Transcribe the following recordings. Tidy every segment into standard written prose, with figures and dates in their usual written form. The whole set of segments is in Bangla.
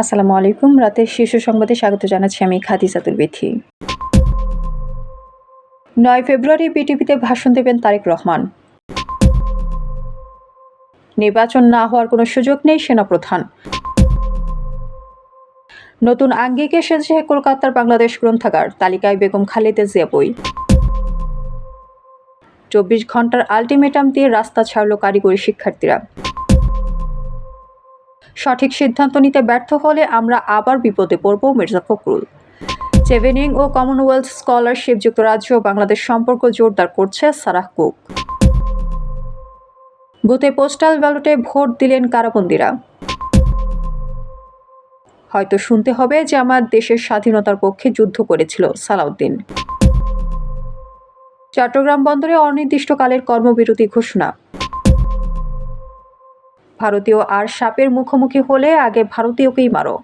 আসসালামু আলাইকুম। রাতের শীর্ষ সংবাদে স্বাগত জানাচ্ছি আমি খাদিজাতুল বিথি। ৯ ফেব্রুয়ারি বিটিভিতে ভাষণ দেবেন তারেক রহমান। নির্বাচন না হওয়ার কোনো সুযোগ নেই সেনাপ্রধান। নতুন আঙ্গিকে এসেছে কলকাতার বাংলাদেশ গ্রন্থাগার, তালিকায় বেগম খালেদা জিয়া বই। ২৪ ঘন্টার আলটিমেটাম দিয়ে রাস্তা ছাড়ল কারিগরি শিক্ষার্থীরা। সঠিক সিদ্ধান্ত নিতে ব্যর্থ হলে আমরা আবার বিপদে পড়ব, মির্জা ফখরুল। চেভেনিং ও কমনওয়েলথ স্কলারশিপ যুক্তরাজ্য ও বাংলাদেশ সম্পর্ক জোরদার করছে সারাহ কুক। বুথে পোস্টাল ব্যালটে ভোট দিলেন কারাবন্দীরা। হয়তো শুনতে হবে যে আমার দেশের স্বাধীনতার পক্ষে যুদ্ধ করেছিল সালাউদ্দিন। চট্টগ্রাম বন্দরে অনির্দিষ্টকালের কর্মবিরতি ঘোষণা। ভারতীয় আর সাপের মুখোমুখি হলে আগে ভারতীয়কেই মারো।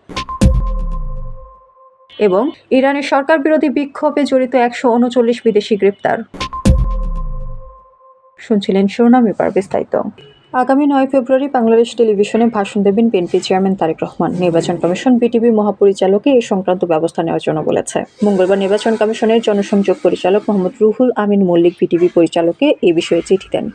এবং ইরানের সরকার বিরোধী বিক্ষোভে জড়িত ১৩৯ বিদেশি গ্রেপ্তার। শুনছিলেন শিরোনাম, এবার বিস্তারিত। আগামী ৯ ফেব্রুয়ারি বাংলাদেশ টেলিভিশনে ভাষণ দেবেন বিএনপি চেয়ারম্যান তারেক রহমান। নির্বাচন কমিশন বিটিভি মহাপরিচালককে এই সংক্রান্ত ব্যবস্থা নেওয়ার জন্য বলেছে। মঙ্গলবার নির্বাচন কমিশনের জনসংযোগ পরিচালক মোহাম্মদ রুহুল আমিন মল্লিক বিটিভি পরিচালককে এই বিষয়ে চিঠি দেন।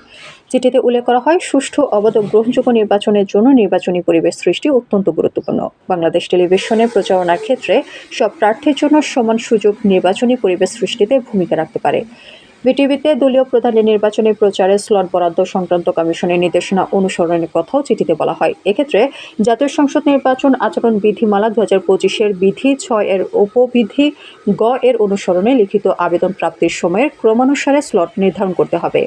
চিঠিতে উল্লেখ করা হয়, সুষ্ঠু, অবাধ ও গ্রহণযোগ্য নির্বাচনের জন্য নির্বাচনী পরিবেশ সৃষ্টি অত্যন্ত গুরুত্বপূর্ণ। বাংলাদেশ টেলিভিশনের প্রচারণার ক্ষেত্রে সব প্রার্থীর জন্য সমান সুযোগ নির্বাচনী পরিবেশ সৃষ্টিতে ভূমিকা রাখতে পারে। বিটিভিতে দলীয় প্রধানের নির্বাচনী প্রচারে স্লট বরাদ্দ সংক্রান্ত কমিশনের নির্দেশনা অনুসরণের কথাও চিঠিতে বলা হয়। এক্ষেত্রে জাতীয় সংসদ নির্বাচন আচরণ বিধিমালা ২০২৫-এর বিধি ৬ এর উপবিধি গ এর অনুসরণে লিখিত আবেদন প্রাপ্তির সময়ের ক্রমানুসারে স্লট নির্ধারণ করতে হবে।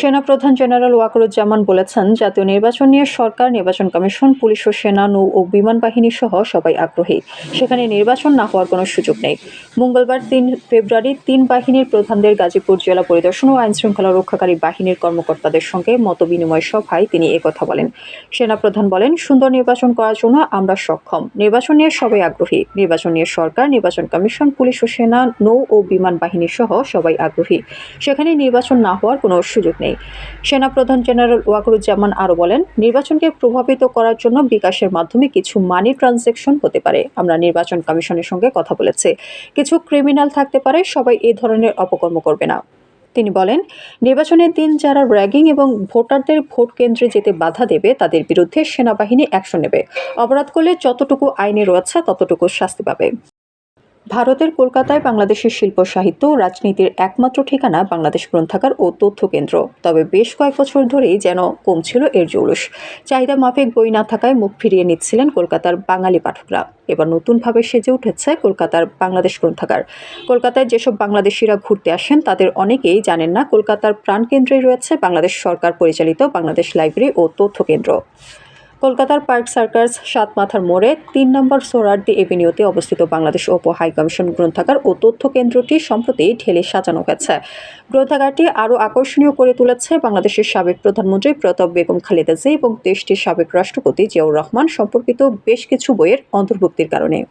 সেনাপ্রধান জেনারেল ওয়াকারুজ্জামান বলেছেন, জাতীয় নির্বাচন নিয়ে সরকার, নির্বাচন কমিশন, পুলিশ ও সেনা, নৌ ও বিমান বাহিনী সহ সবাই আগ্রহী। সেখানে নির্বাচন না হওয়ার কোনো সুযোগ নেই। মঙ্গলবার ৩ ফেব্রুয়ারি ৩ বাহিনীর প্রধানদের গাজীপুর জেলা পরিদর্শন ও আইনশৃঙ্খলা রক্ষাকারী বাহিনীর কর্মকর্তাদের সঙ্গে মতবিনিময় সভায় তিনি একথা বলেন। সেনাপ্রধান বলেন, সুন্দর নির্বাচন করার জন্য আমরা সক্ষম। নির্বাচন নিয়ে সবাই আগ্রহী। নির্বাচন নিয়ে সরকার, নির্বাচন কমিশন, পুলিশ ও সেনা, নৌ ও বিমান বাহিনী সহ সবাই আগ্রহী। সেখানে নির্বাচন না হওয়ার কোনো সুযোগ নেই। সেনাপ্রধান জেনারেল ওয়াকারুজ্জামান আরও বলেন, নির্বাচনকে প্রভাবিত করার জন্য বিকাশের মাধ্যমে কিছু মানি ট্রানজ্যাকশন হতে পারে। আমরা নির্বাচন কমিশনের সঙ্গে কথা বলেছি। কিছু ক্রিমিনাল থাকতে পারে, সবাই এ ধরনের অপকর্ম করবে না। তিনি বলেন, নির্বাচনের দিন যারা র্যাগিং এবং ভোটারদের ভোট কেন্দ্রে যেতে বাধা দেবে তাদের বিরুদ্ধে সেনাবাহিনী অ্যাকশন নেবে। অপরাধ করলে যতটুকু আইনে রয়েছে ততটুকু শাস্তি পাবে। ভারতের কলকাতায় বাংলাদেশের শিল্প, সাহিত্য ও রাজনীতির একমাত্র ঠিকানা বাংলাদেশ গ্রন্থাগার ও তথ্য কেন্দ্র। তবে বেশ কয়েক বছর ধরেই যেন কমছিল এর জৌলুস। চাহিদা মাফিক বই না থাকায় মুখ ফিরিয়ে নিচ্ছিলেন কলকাতার বাঙালি পাঠকরা। এবার নতুনভাবে সেজে উঠেছে কলকাতার বাংলাদেশ গ্রন্থাগার। কলকাতায় যেসব বাংলাদেশিরা ঘুরতে আসেন তাদের অনেকেই জানেন না কলকাতার প্রাণকেন্দ্রে রয়েছে বাংলাদেশ সরকার পরিচালিত বাংলাদেশ লাইব্রেরি ও তথ্য কেন্দ্র। কলকাতার পার্ক সার্কাস ৭ মাথার মোড়ে ৩ নম্বর সোহরাওয়ার্দী এভিনিউতে অবস্থিত বাংলাদেশ উপ হাইকমিশন গ্রন্থাগার ও তথ্য কেন্দ্রটি সম্প্রতি ঢেলে সাজানো হয়েছে। গ্রন্থাগারটি আরও আকর্ষণীয় করে তুলেছে বাংলাদেশের সাবেক প্রধানমন্ত্রী প্রতাপ বেগম খালেদা জিয়া এবং দেশটির সাবেক রাষ্ট্রপতি জিয়াউর রহমান সম্পর্কিত বেশ কিছু বইয়ের অন্তর্ভুক্তির কারণে।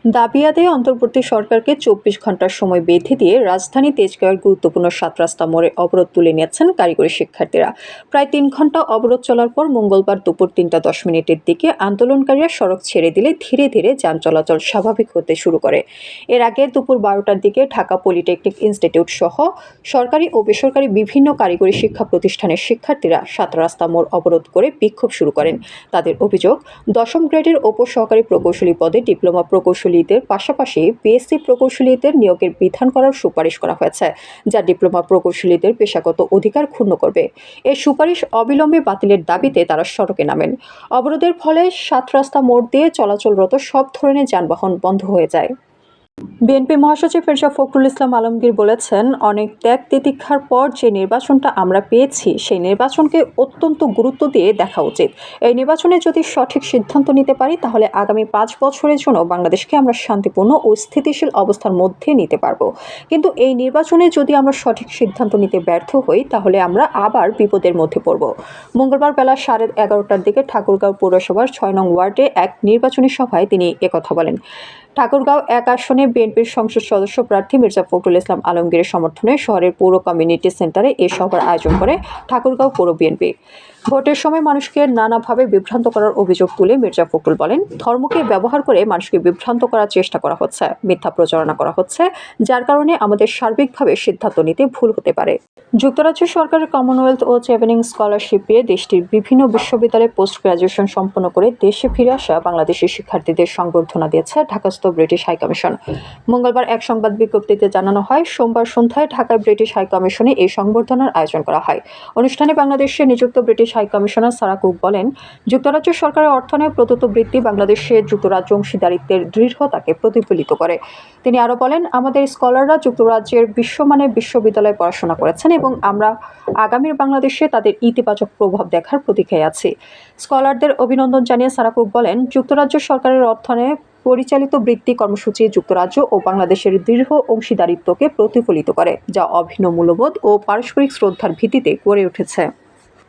দাবি আদায়ে অন্তর্বর্তী সরকারকে ২৪ ঘন্টার সময় বেঁধে দিয়ে রাজধানী তেজগাঁওয়ের গুরুত্বপূর্ণ ৭ রাস্তা মোড়ে অবরোধ তুলে নিয়েছেন কারিগরি শিক্ষার্থীরা। প্রায় ৩ ঘন্টা অবরোধ চলার পর মঙ্গলবার দুপুর ৩টা ১০ মিনিটের দিকে আন্দোলনকারীরা সড়ক ছেড়ে দিলে ধীরে ধীরে যান চলাচল স্বাভাবিক হতে শুরু করে। এর আগে দুপুর ১২টার দিকে ঢাকা পলিটেকনিক ইনস্টিটিউট সহ সরকারি ও বেসরকারি বিভিন্ন কারিগরি শিক্ষা প্রতিষ্ঠানের শিক্ষার্থীরা ৭ রাস্তা মোড় অবরোধ করে বিক্ষোভ শুরু করেন। তাদের অভিযোগ, ১০ম গ্রেডের উপসহকারী প্রকৌশলী পদে ডিপ্লোমা প্রকৌশলীদের পাশাপাশি পিএসসি প্রকৌশলীদের নিয়োগের বিধান করার সুপারিশ করা হয়েছে, যা ডিপ্লোমা প্রকৌশলীদের পেশাগত অধিকার ক্ষুণ্ণ করবে। এই সুপারিশ অবিলম্বে বাতিলের দাবিতে তারা সড়কে নামেন। অবরোধের ফলে ৭ রাস্তা মোড় দিয়ে চলাচলরত সব ধরনের যানবাহন বন্ধ হয়ে যায়। বিএনপি মহাসচিব মির্জা ফখরুল ইসলাম আলমগীর বলেছেন, অনেক ত্যাগ তিতিক্ষার পর যে নির্বাচনটা আমরা পেয়েছি সেই নির্বাচনকে অত্যন্ত গুরুত্ব দিয়ে দেখা উচিত। এই নির্বাচনে যদি সঠিক সিদ্ধান্ত নিতে পারি তাহলে আগামী ৫ বছরের জন্য বাংলাদেশকে আমরা শান্তিপূর্ণ ও স্থিতিশীল অবস্থার মধ্যে নিতে পারব। কিন্তু এই নির্বাচনে যদি আমরা সঠিক সিদ্ধান্ত নিতে ব্যর্থ হই তাহলে আমরা আবার বিপদের মধ্যে পড়ব। মঙ্গলবার বেলা 11:30টার দিকে ঠাকুরগাঁও পৌরসভার ৬ নং ওয়ার্ডে এক নির্বাচনী সভায় তিনি একথা বলেন। ঠাকুরগাঁও ১ আসনে বিএনপির সংসদ সদস্য প্রার্থী মির্জা ফখরুল ইসলাম আলমগীরের সমর্থনে শহরের পৌর কমিউনিটি সেন্টারে এ সভার আয়োজন করে ঠাকুরগাঁও পৌর বিএনপি। ভোটের সময় মানুষকে নানাভাবে বিভ্রান্ত করার অভিযোগ তুলে মির্জা ফখরুল বলেন, ধর্মকে ব্যবহার করে মানুষকে বিভ্রান্ত করার চেষ্টা করা হচ্ছে, মিথ্যা প্রচারণা করা হচ্ছে, যার কারণে আমাদের সার্বিকভাবে সিদ্ধান্ত নিতে ভুল হতে পারে। যুক্তরাজ্য সরকারের কমনওয়েলথ ও চেভেনিং স্কলারশিপ পেয়ে দেশটির বিভিন্ন বিশ্ববিদ্যালয়ে পোস্ট গ্রাজুয়েশন সম্পন্ন করে দেশে ফিরে আসা বাংলাদেশি শিক্ষার্থীদের সংবর্ধনা দিয়েছে ঢাকাস্থ ব্রিটিশ হাইকমিশন। মঙ্গলবার এক সংবাদ বিজ্ঞপ্তিতে জানানো হয়, সোমবার সন্ধ্যায় ঢাকায় ব্রিটিশ হাইকমিশনে এই সংবর্ধনার আয়োজন করা হয়। অনুষ্ঠানে বাংলাদেশে নিযুক্ত ব্রিটিশ হাইকমিশনার সারা কুক বলেন, যুক্তরাজ্য সরকারের অর্থায়নে প্রদত্ত বৃত্তি বাংলাদেশে যুক্তরাজ্য অংশীদারিত্বের দৃঢ়তাকে প্রতিফলিত করে। তিনি আরও বলেন, আমাদের স্কলাররা যুক্তরাজ্যের বিশ্বমানের বিশ্ববিদ্যালয়ে পড়াশোনা করেছেন এবং আমরা আগামীর বাংলাদেশে তাদের ইতিবাচক প্রভাব দেখার প্রতীক্ষায় আছি। স্কলারদের অভিনন্দন জানিয়ে সারা কুক বলেন, যুক্তরাজ্য সরকারের অর্থায়নে পরিচালিত বৃত্তি কর্মসূচি যুক্তরাজ্য ও বাংলাদেশের দৃঢ় অংশীদারিত্বকে প্রতিফলিত করে, যা অভিন্ন মূল্যবোধ ও পারস্পরিক শ্রদ্ধার ভিত্তিতে গড়ে উঠেছে।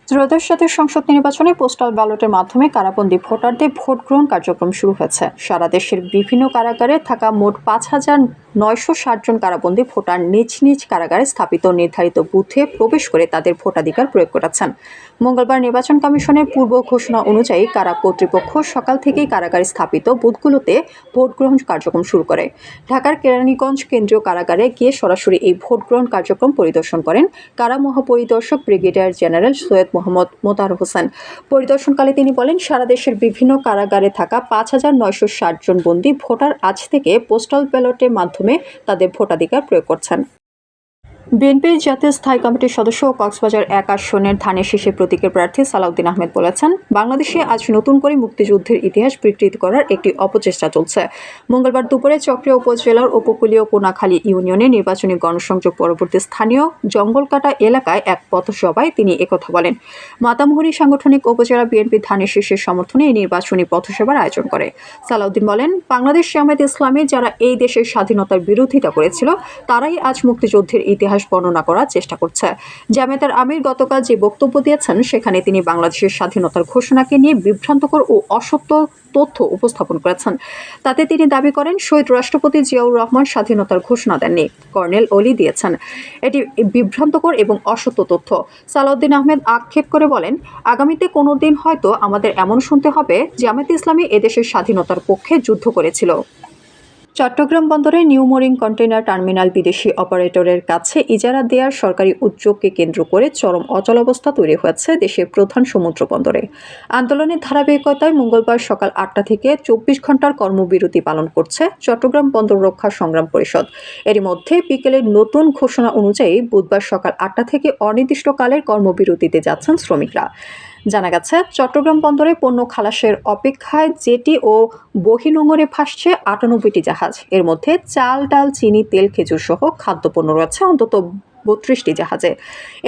ত্রয়োদশ জাতীয় সংসদ নির্বাচনে পোস্টাল ব্যালটের মাধ্যমে কারাবন্দী ভোটারদের ভোট গ্রহণ কার্যক্রম শুরু হয়েছে। সারা দেশের বিভিন্ন কারাগারে থাকা মোট 5,960 জন কারাবন্দী ভোটার নিজ নিজ কারাগারে স্থাপিত নির্ধারিত বুথে প্রবেশ করে তাদের ভোটাধিকার প্রয়োগ করেছেন। মঙ্গলবার নির্বাচন কমিশনের পূর্ব ঘোষণা অনুযায়ী কারা কর্তৃপক্ষ সকাল থেকেই কারাগারে স্থাপিত বুথগুলোতে ভোট গ্রহণ কার্যক্রম শুরু করে। ঢাকার কেরানীগঞ্জ কেন্দ্রীয় কারাগারে গিয়ে সরাসরি এই ভোট গ্রহণ কার্যক্রম পরিদর্শন করেন কারা মহাপরিদর্শক ব্রিগেডিয়ার জেনারেল সৈয়দ মোহাম্মদ মোতাহার হোসেন। পরিদর্শনকালে তিনি বলেন, সারা দেশের বিভিন্ন কারাগারে থাকা 5,960 জন বন্দী ভোটার আজ থেকে পোস্টাল ব্যালটের মাধ্যমে তাদের ভোটাধিকার প্রয়োগ করছেন। বিএনপির জাতীয় স্থায়ী কমিটির সদস্য ও কক্সবাজার 1 আসনের ধানের শীষের প্রতীকের প্রার্থী সালাউদ্দিন আহমেদ বলেছেন, বাংলাদেশে আজ নতুন করে মুক্তিযুদ্ধের ইতিহাস বিকৃত করার একটি অপচেষ্টা চলছে। মঙ্গলবার দুপুরে চকরিয়া উপজেলার উপকূলীয় কোনাখালী ইউনিয়নে নির্বাচনী গণসংযোগ পরবর্তী স্থানীয় জঙ্গলকাটা এলাকায় এক পথসভায় তিনি একথা বলেন। মাতামুহুরী সাংগঠনিক উপজেলা বিএনপি ধানের শীষের সমর্থনে এই নির্বাচনী পথসভার আয়োজন করে। সালাউদ্দিন বলেন, বাংলাদেশ জামায়াতে ইসলামী যারা এই দেশের স্বাধীনতার বিরোধিতা করেছিল, তারাই আজ মুক্তিযুদ্ধের ইতিহাস বর্ণনা করার চেষ্টা করছে। জামায়াতের আমির গতকাল যে বক্তব্য দিয়েছেন, সেখানে তিনি বাংলাদেশের স্বাধীনতার ঘোষণাকে নিয়ে বিভ্রান্তকর ও অসত্য তথ্য উপস্থাপন করেছেন। তাতে তিনি দাবি করেন, শহীদ রাষ্ট্রপতি জিয়াউর রহমান স্বাধীনতার ঘোষণা দেননি, কর্নেল অলি দিয়েছেন। এটি বিভ্রান্তকর এবং অসত্য তথ্য। সালাউদ্দিন আহমেদ আক্ষেপ করে বলেন, আগামীতে কোনো দিন হয়তো আমাদের এমন শুনতে হবে, জামায়াতে ইসলামী এদেশের স্বাধীনতার পক্ষে যুদ্ধ করেছিল। চট্টগ্রাম বন্দরে নিউ মোরিং কন্টেইনার টার্মিনাল বিদেশি অপারেটরের কাছে ইজারা দেওয়ার সরকারি উদ্যোগকে কেন্দ্র করে চরম অচলাবস্থা তৈরি হয়েছে দেশের প্রধান সমুদ্র বন্দরে। আন্দোলনের ধারাবাহিকতায় মঙ্গলবার সকাল 8টা থেকে 24 ঘন্টার কর্মবিরতি পালন করছে চট্টগ্রাম বন্দর রক্ষা সংগ্রাম পরিষদ। এরই মধ্যে বিকেলের নতুন ঘোষণা অনুযায়ী বুধবার সকাল 8টা থেকে অনির্দিষ্টকালের কর্মবিরতিতে যাচ্ছেন শ্রমিকরা। জানা গেছে, চট্টগ্রাম বন্দরে পণ্য খালাসের অপেক্ষায় জেটি ও বহিনোঙরে ভাসছে 98টি জাহাজ। এর মধ্যে চাল, ডাল, চিনি, তেল, খেজুর সহ খাদ্যপণ্য রয়েছে অন্তত 32টি জাহাজে।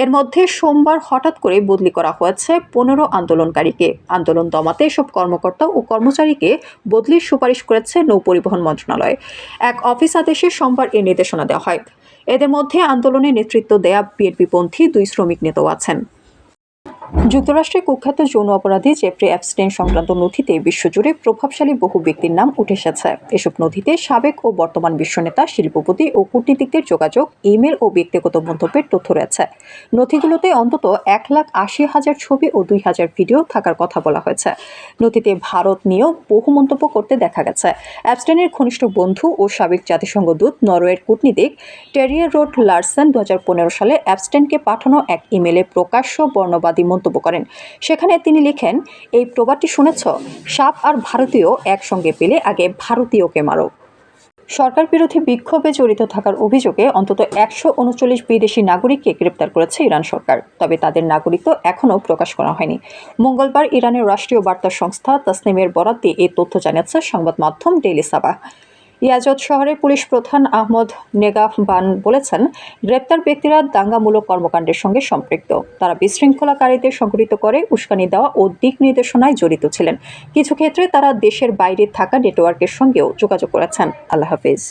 এর মধ্যে সোমবার হঠাৎ করে বদলি করা হয়েছে 15 আন্দোলনকারীকে। আন্দোলন দমাতে এসব কর্মকর্তা ও কর্মচারীকে বদলির সুপারিশ করেছে নৌ পরিবহন মন্ত্রণালয়। এক অফিস আদেশে সোমবার এ নির্দেশনা দেওয়া হয়। এদের মধ্যে আন্দোলনে নেতৃত্ব দেয়া বিএনপিপন্থী 2 শ্রমিক নেতাও আছেন। যুক্তরাষ্ট্রের কুখ্যাত যৌন অপরাধী জেফ্রি অ্যাপস্টেইন সংক্রান্ত নথিতে বিশ্বজুড়ে প্রভাবশালী বহু ব্যক্তির নাম উঠে এসেছে। এসব নথিতে সাবেক ও বর্তমান বিশ্বনেতা, শিল্পপতি ও কূটনীতিকদের যোগাযোগ, ইমেল ও ব্যক্তিগত মন্তব্যের তথ্য রয়েছে। নথিগুলোতে অন্তত 1,80,000 ছবি ও 2,000 ভিডিও থাকার কথা বলা হয়েছে। নথিতে ভারত নিয়েও বহু মন্তব্য করতে দেখা গেছে। অ্যাপস্টেইনের ঘনিষ্ঠ বন্ধু ও সাবেক জাতিসংঘ দূত নরওয়ের কূটনীতিক টেরিয়ে রোড লার্সেন 2015 সালে অ্যাপস্টেইনকে পাঠানো এক ইমেলে প্রকাশ্য বর্ণবাদী মন্তব্য করেন। সেখানে তিনি লিখেন, এই প্রবাদটি শুনেছ, সাপ আর ভারতীয় একসঙ্গে পেলে আগে ভারতীয়কে মারো। সরকার বিরোধী বিক্ষোভে জড়িত থাকার অভিযোগে অন্তত 139 বিদেশি নাগরিককে গ্রেপ্তার করেছে ইরান সরকার। তবে তাদের নাগরিকত্ব এখনও প্রকাশ করা হয়নি। মঙ্গলবার ইরানের রাষ্ট্রীয় বার্তা সংস্থা তাসনিমের বরাত দিয়ে এই তথ্য জানিয়েছে সংবাদ মাধ্যম ডেইলি সাবাহ। ইয়াজদ শহরের পুলিশ প্রধান আহমদ নেগাফবান বলেছেন, গ্রেপ্তার ব্যক্তিরা দাঙ্গামূলক কর্মকাণ্ডের সঙ্গে সম্পৃক্ত। তারা বিশৃঙ্খলাকারীদের সংগঠিত করে উস্কানি দেওয়া ও দিক নির্দেশনায় জড়িত ছিলেন। কিছু ক্ষেত্রে তারা দেশের বাইরে থাকা নেটওয়ার্কের সঙ্গেও যোগাযোগ করেছেন। আল্লাহ হাফেজ।